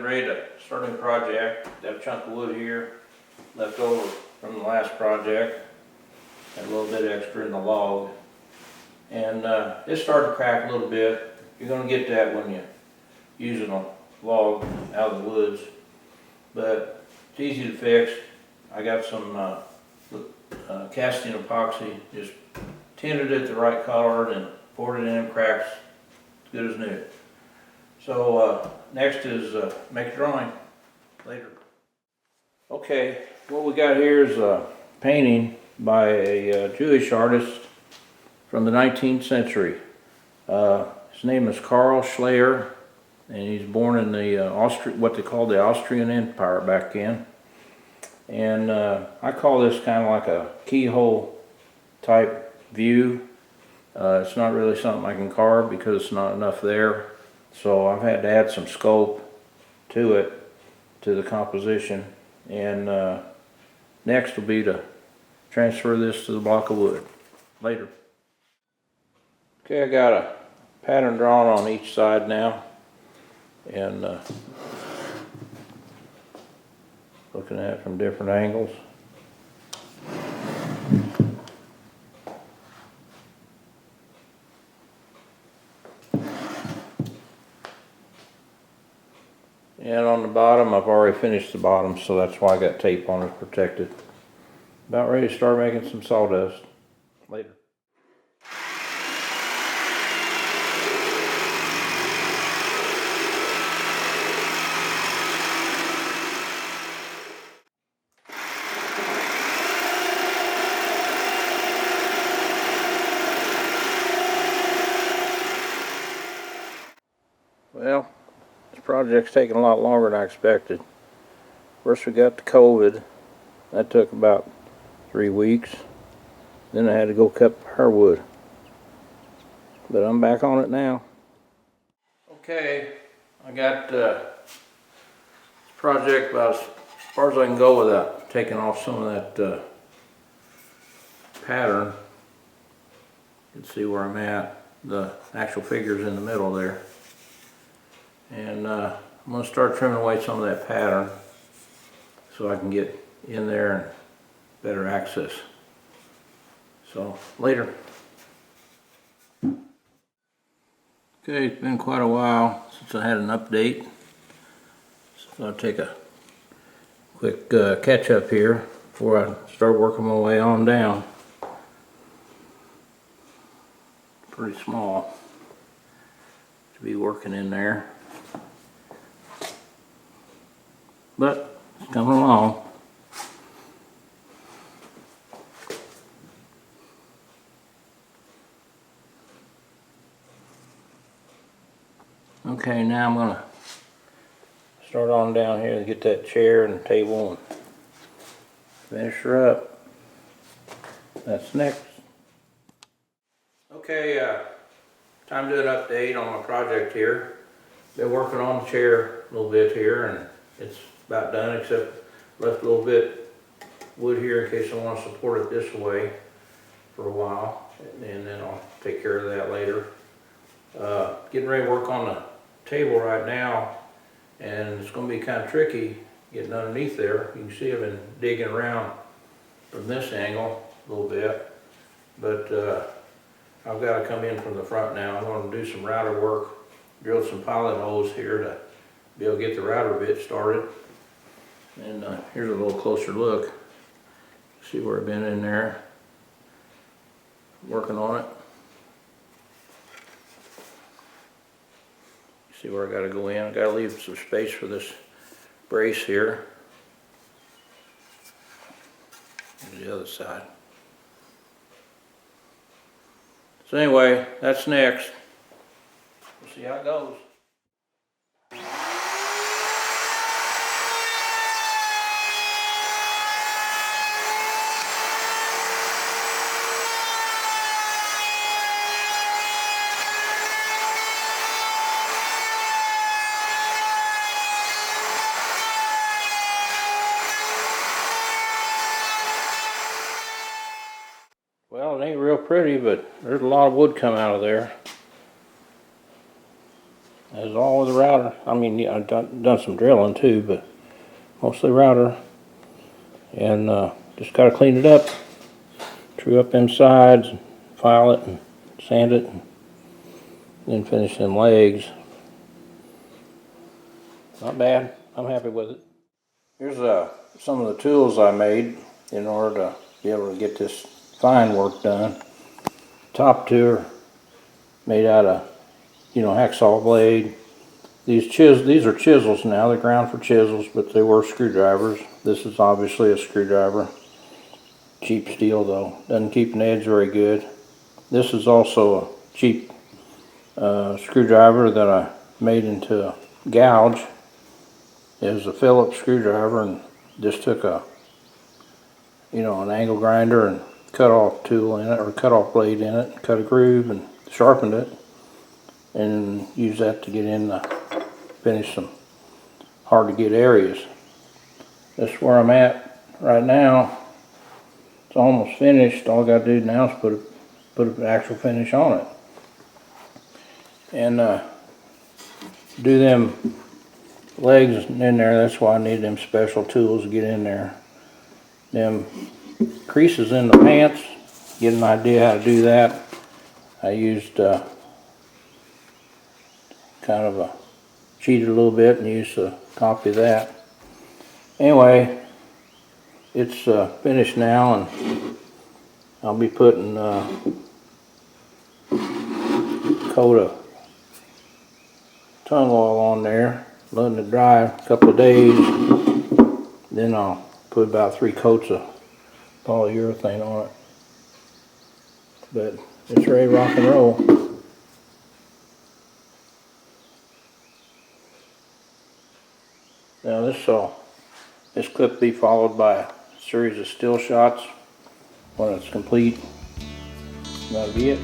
ready to start a new project. Got a chunk of wood here left over from the last project. Got a little bit extra in the log. And it's starting to crack a little bit. You're going to get that when you're using a log out of the woods. But it's easy to fix. I got some casting epoxy, just tinted it the right color and poured it in cracks as good as new. So next is make a drawing later. Okay, what we got here is a painting by a Jewish artist from the 19th century. His name is Karl Schleyer, and he's born in the what they called the Austrian Empire back then. And I call this kind of like a keyhole type view. It's not really something I can carve because it's not enough there. So I've had to add some scope to it, to the composition. And next will be to transfer this to the block of wood later. Okay, I got a pattern drawn on each side now. And looking at it from different angles. And on the bottom, I've already finished the bottom, so that's why I got tape on it protected. About ready to start making some sawdust later. Well, this project's taking a lot longer than I expected. First we got the COVID. That took about 3 weeks. Then I had to go cut firewood. But I'm back on it now. Okay, I got this project about as far as I can go without taking off some of that pattern. You can see where I'm at. The actual figure's in the middle there. And I'm going to start trimming away some of that pattern so I can get in there and better access. So later. Okay, it's been quite a while since I had an update. So I'll take a quick catch up here before I start working my way on down. Pretty small to be working in there. But it's coming along. Okay, now I'm gonna start on down here to get that chair and table and finish her up. That's next. Okay, time to do an update on my project here. Been working on the chair a little bit here, and it's about done, except left a little bit wood here in case I want to support it this way for a while, and then I'll take care of that later. Getting ready to work on the table right now, and it's going to be kind of tricky getting underneath there. You can see I've been digging around from this angle a little bit, but I've got to come in from the front now. I'm going to do some router work, drill some pilot holes here to be able to get the router bit started. And here's a little closer look. See where I've been in there, working on it. See where I got to go in. I got to leave some space for this brace here. Here's the other side. So anyway, that's next. We'll see how it goes. Well, it ain't real pretty, but there's a lot of wood come out of there. As all with the router. I mean, yeah, I've done some drilling too, but mostly router. And just gotta clean it up, true up them sides, file it and sand it, and then finish them legs. Not bad. I'm happy with it. Here's some of the tools I made in order to be able to get this fine work done. Top two are made out of, hacksaw blade. These are chisels now. They're ground for chisels, but they were screwdrivers. This is obviously a screwdriver. Cheap steel though. Doesn't keep an edge very good. This is also a cheap screwdriver that I made into a gouge. It was a Phillips screwdriver, and just took an angle grinder and cut off tool in it, or cut off blade in it, cut a groove and sharpened it, and used that to get in finish some hard to get areas. That's where I'm at right now. It's almost finished. All I got to do now is put an actual finish on it, and do them legs in there. That's why I need them special tools to get in there. Them creases in the pants, get an idea how to do that. I used kind of cheated a little bit and used a copy of that. Anyway, it's finished now, and I'll be putting coat of tongue oil on there, letting it dry a couple of days. Then I'll put about 3 coats of polyurethane on it. But it's ready to rock and roll. Now this clip will be followed by a series of still shots when it's complete. That'll be it.